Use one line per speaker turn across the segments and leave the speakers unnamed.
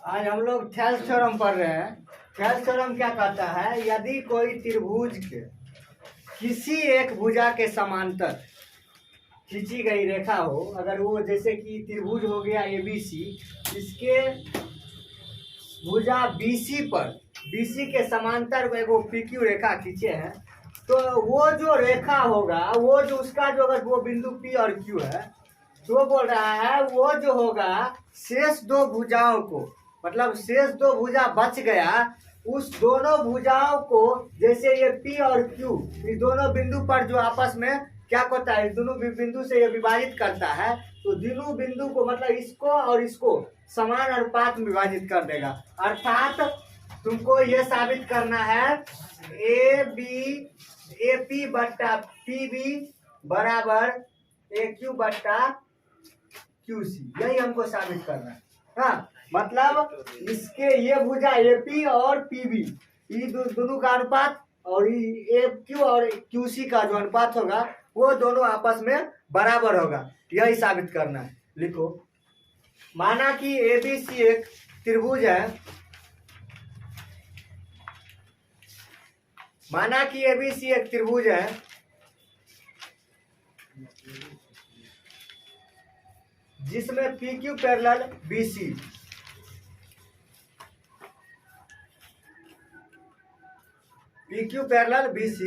आज हम लोग थेल्स थ्योरम पढ़ रहे हैं। थेल्स थ्योरम क्या कहता है, यदि कोई त्रिभुज के किसी एक भुजा के समांतर खींची गई रेखा हो, अगर वो जैसे कि त्रिभुज हो गया ABC, इसके भुजा BC पर BC के समांतर में वो PQ रेखा खींचे हैं, तो वो जो रेखा होगा, वो जो उसका जो अगर वो बिंदु P और Q है, तो बोल रहा है वो जो होगा शेष दो भुजाओं को, मतलब शेष दो भुजा बच गया, उस दोनों भुजाओं को, जैसे ये P और Q इस दोनों बिंदु पर जो आपस में क्या होता है, इस दोनों बिंदु से ये विभाजित करता है, तो दोनों बिंदु को मतलब इसको और इसको समान अनुपात में विभाजित कर देगा। अर्थात तुमको ये साबित करना है AP बट्टा PB बराबर AQ बट्टा QC, यही हमको साबित करना है। हाँ, मतलब इसके ये भुजा AP और PB, ये दोनों का अनुपात और AQ और QC का जो अनुपात होगा वो दोनों आपस में बराबर होगा, यही साबित करना है। लिखो, माना कि ABC एक त्रिभुज है, माना कि ABC एक त्रिभुज है जिसमें PQ parallel BC, PQ parallel BC,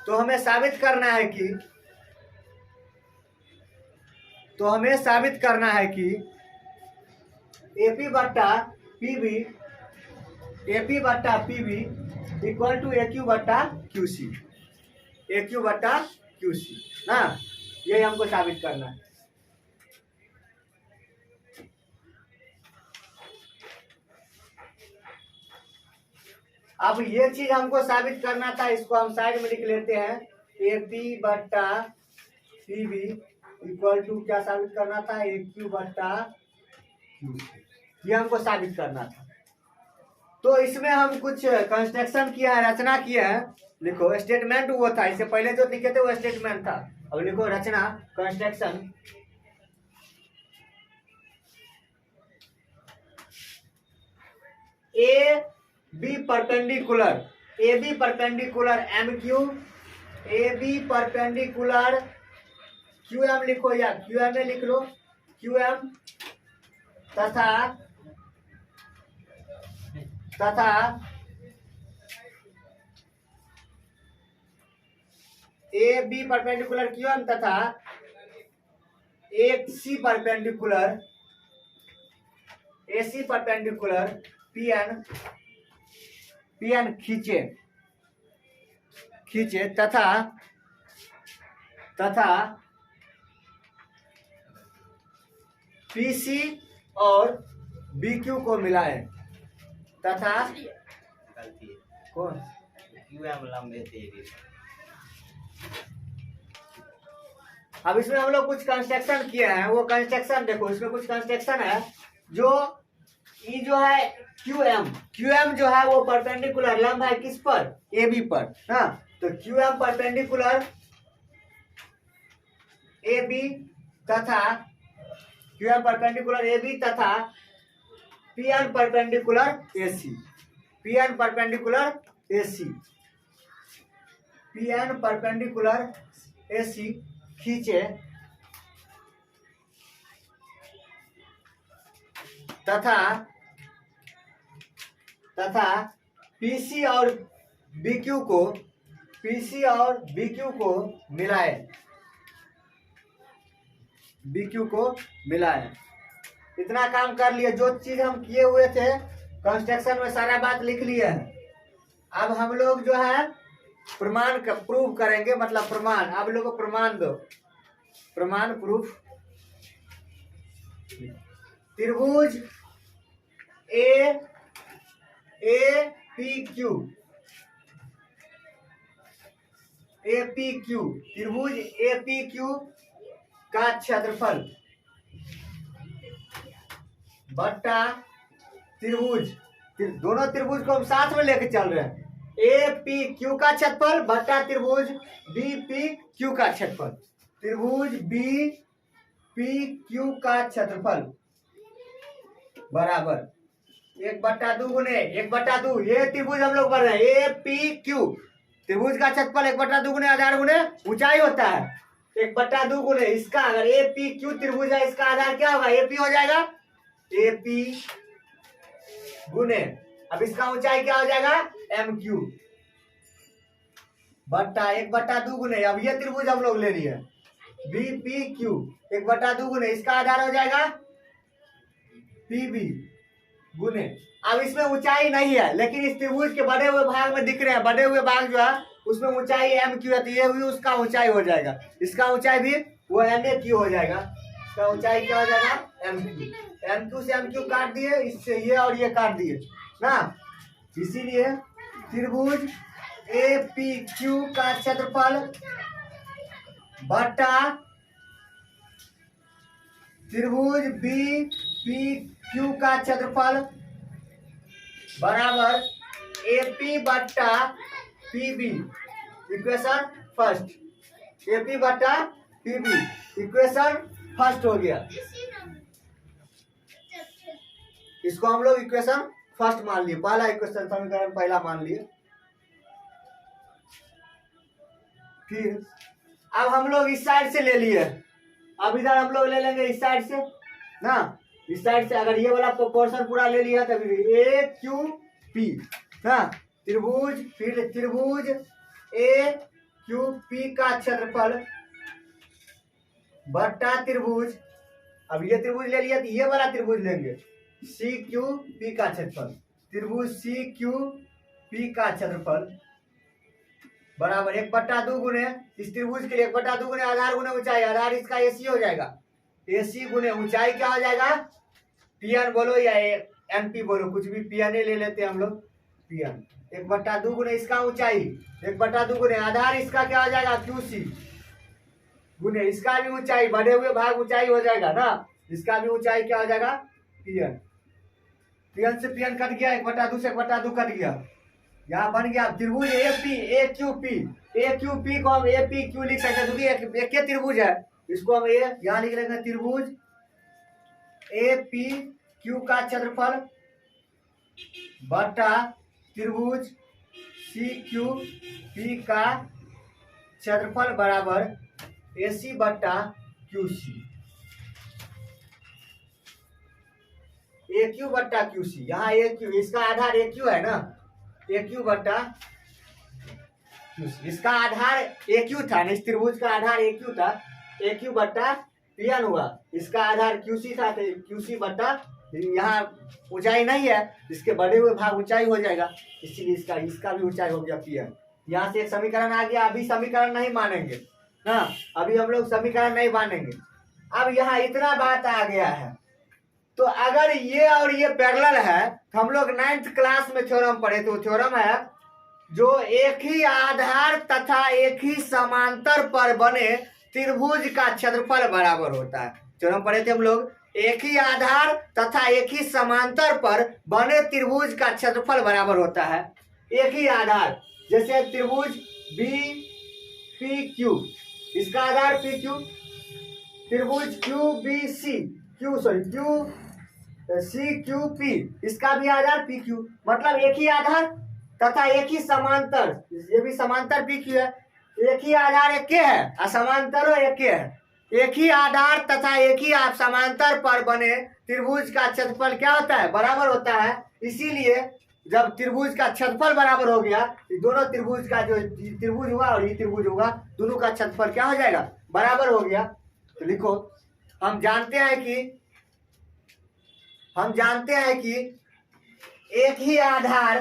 तो हमें साबित करना है कि AP बट्टा PB इक्वल टू AQ बट्टा QC ना, यही हमको साबित करना है। अब ये चीज हमको साबित करना था, इसको हम साइड में लिख लेते हैं। AP बट्टा PB इक्वल टू क्या साबित करना था, AQ बट्टा QC, ये हमको साबित करना था। तो इसमें हम कुछ कंस्ट्रक्शन किया है, रचना किया है। लिखो, स्टेटमेंट वो था, इससे पहले जो लिखे थे वो स्टेटमेंट था। अब लिखो रचना, construction. AB perpendicular MQ, AB perpendicular QM लिखो या QM लिख लो, QM तथा AB परपेंडिकुलर QM तथा AC परपेंडिकुलर PN खींचे तथा PC और BQ को मिलाए तथा कौन अब इसमें हम लोग कुछ कंस्ट्रक्शन किए हैं, वो कंस्ट्रक्शन देखो, इसमें कुछ कंस्ट्रक्शन है। जो ये जो है QM जो है वो परपेंडिकुलर लंब है किस पर, AB पर। हाँ, तो QM परपेंडिकुलर AB तथा QM परपेंडिकुलर AB तथा PN परपेंडिकुलर AC खींचे तथा PC और BQ को मिलाए। इतना काम कर लिए, जो चीज हम किए हुए थे कंस्ट्रक्शन में सारा बात लिख लिए है। अब हम लोग जो है प्रमाण का प्रूफ करेंगे, मतलब प्रमाण। आप लोगों को प्रमाण दो, प्रमाण प्रूफ। त्रिभुज APQ त्रिभुज APQ का क्षेत्रफल बट्टा त्रिभुज, दोनों त्रिभुज को हम साथ में लेके चल रहे हैं। APQ का क्षेत्रफल बट्टा त्रिभुज BPQ का क्षेत्रफल। त्रिभुज पी क्यू का क्षेत्रफल बराबर 1/2 गुने 1/2। ये त्रिभुज हम लोग पढ़ रहे हैं, ए पी क्यू। त्रिभुज का क्षेत्रफल 1/2 गुने आधार गुने ऊंचाई होता है। 1/2 गुने इसका, अगर ए पी क्यू त्रिभुज है, इसका आधार क्या होगा? ए पी हो जाएगा, ए पी गुने, अब इसका ऊंचाई क्या हो जाएगा? एम क्यू बट्टा 1/2 गुने, अब ये त्रिभुज हम लोग ले लिए बी पी क्यू, 1/2 गुने इसका आधार हो जाएगा पी बी गुने। अब इसमें ऊंचाई नहीं है, लेकिन इस त्रिभुज के बड़े हुए भाग में दिख रहे हैं, बड़े हुए भाग जो है उसमें ऊंचाई एम क्यू है, तो ये भी उसका ऊंचाई हो जाएगा, इसका ऊंचाई भी वो एम ए क्यू हो जाएगा। इसका ऊंचाई क्या हो जाएगा? M Q. एम क्यू से एम क्यू काट दिए, इससे ये और ये काट दिए ना, इसीलिए त्रिभुज ए पी क्यू का क्षेत्रफल बटा त्रिभुज बी पी क्यू का क्षेत्रफल बराबर ए पी बट्टा P B. Equation first, A P बट्टा पी बी इक्वेशन फर्स्ट हो गया। इसको हम लोग इक्वेशन फर्स्ट मान लिए, पहला इक्वेशन समीकरण पहला मान लिए। फिर अब हम लोग इस साइड से ले लिए, अब इधर हम लोग ले लेंगे इस साइड से ना, इस साइड से अगर ये वाला पोर्शन पूरा ले लिया तब ए क्यू पी ना, त्रिभुज, फिर त्रिभुज ए क्यू पी का क्षेत्रफल बट्टा त्रिभुज, अब ये त्रिभुज ले लिया तो ये वाला त्रिभुज लेंगे सी क्यू पी का क्षेत्रफल, त्रिभुज सी क्यू पी का क्षेत्रफल बराबर 1/2 गुने, इस त्रिभुज के लिए 1/2 गुने आधार गुने ऊंचाई, आधार इसका एसी हो जाएगा, एसी गुने ऊंचाई क्या हो जाएगा? पीएन बोलो या एनपी बोलो, कुछ भी पीएन ले लेते हैं हम लोग, पीएन। 1/2 गुने इसका ऊंचाई, 1/2 गुने आधार इसका क्या हो जाएगा? क्यूसी गुने इसका भी ऊंचाई, बढ़े हुए भाग ऊंचाई हो जाएगा ना, इसका भी ऊंचाई क्या हो जाएगा? पीएन। पीएन से पीएन कट गया, 1/2 से 1/2 कट गया, यहाँ बन गया त्रिभुज A P A Q P. A Q P को हम ए पी क्यू लिख सकते हैं क्योंकि एक ही त्रिभुज है, इसको हम ए यहाँ लिख लेंगे त्रिभुज ए पी क्यू का क्षेत्रफल बटा त्रिभुज सी क्यू पी का क्षेत्रफल बराबर ए सी बट्टा क्यू सी, ए क्यू बट्टा क्यू सी। यहाँ ए क्यू, इसका आधार ए क्यू है ना, ए क्यू बट्टा क्यू सी, इसका आधार ए क्यू था ना, इस त्रिभुज का आधार ए क्यू था, ए क्यू बट्टा पीएन हुआ, इसका आधार क्यू सी था तो क्यू सी बट्टा, यहाँ ऊंचाई नहीं है, इसके बढ़े हुए भाग ऊंचाई हो जाएगा, इसीलिए इसका भी ऊंचाई हो गया पीएन। यहाँ से एक समीकरण आ गया, अभी समीकरण नहीं मानेंगे ना, अभी हम लोग समीकरण नहीं मानेंगे। अब यहाँ इतना बात आ गया है, तो अगर ये और ये पैरेलल है, हम लोग 9th क्लास में थ्योरम पढ़े, तो थ्योरम है जो एक ही आधार तथा एक ही समांतर पर बने त्रिभुज का क्षेत्रफल बराबर होता है। थ्योरम पढ़े थे हम लोग, एक ही आधार तथा एक ही समांतर पर बने त्रिभुज का क्षेत्रफल बराबर होता है। एक ही आधार, जैसे त्रिभुज बी पी क्यू, इसका आधार पी क्यू, त्रिभुज Q B C Q C Q P, इसका भी आधार पी क्यू, मतलब एक ही आधार तथा एक ही समांतर, ये भी समांतर पी क्यू है, एक ही आधार एक है, असमांतर एक है, एक ही आधार तथा एक ही समांतर पर बने त्रिभुज का क्षेत्रफल क्या होता है? बराबर होता है। इसीलिए जब त्रिभुज का क्षेत्रफल बराबर हो गया, दोनों त्रिभुज का जो त्रिभुज हुआ और ये त्रिभुज होगा, दोनों का क्षेत्रफल क्या हो जाएगा? बराबर हो गया। तो लिखो, हम जानते हैं कि एक ही आधार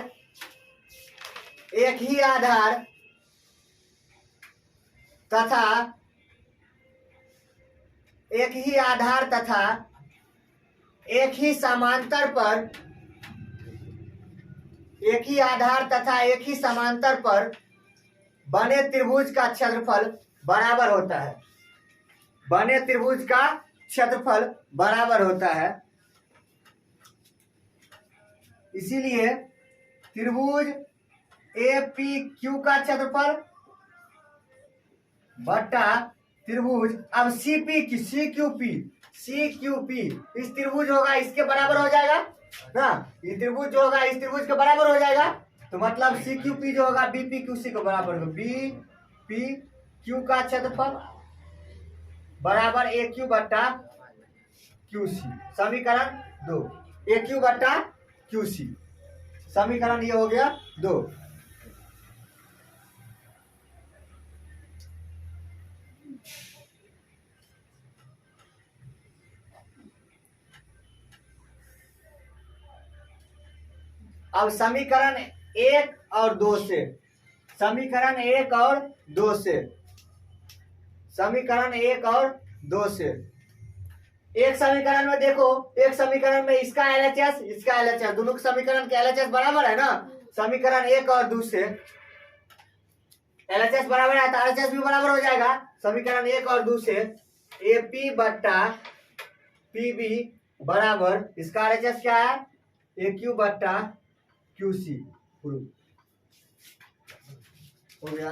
तथा एक ही समांतर पर बने त्रिभुज का क्षेत्रफल बराबर होता है। बने त्रिभुज का क्षेत्रफल बराबर होता है, इसीलिए त्रिभुज ए पी क्यू का क्षेत्रफल बटा त्रिभुज, अब सीपी की सी क्यू पी इस त्रिभुज होगा, इसके बराबर हो जाएगा ना, ये त्रिभुज जो होगा इस त्रिभुज के बराबर हो जाएगा। तो मतलब सी क्यू पी जो होगा बीपी क्यू सी के बराबर होगा। बी पी क्यू का क्षेत्रफल बराबर ए क्यू बट्टा क्यू सी, समीकरण 2, ए क्यू बट्टा क्यू सी, समीकरण ये हो गया 2। अब समीकरण 1 और 2 से, समीकरण 1 और 2 से, समीकरण 1 और 2 से, एक समीकरण में देखो, एक समीकरण में इसका एलएचएस इसका एलएचएस, दोनों के समीकरण के एलएचएस बराबर है ना। समीकरण 1 और 2 से एलएचएस बराबर है तो आरएचएस भी बराबर हो जाएगा। समीकरण 1 और 2 से एपी बट्टा पीबी बराबर, इसका आरएचएस क्या है, ए क्यू बट्टा क्यू सी, हो गया।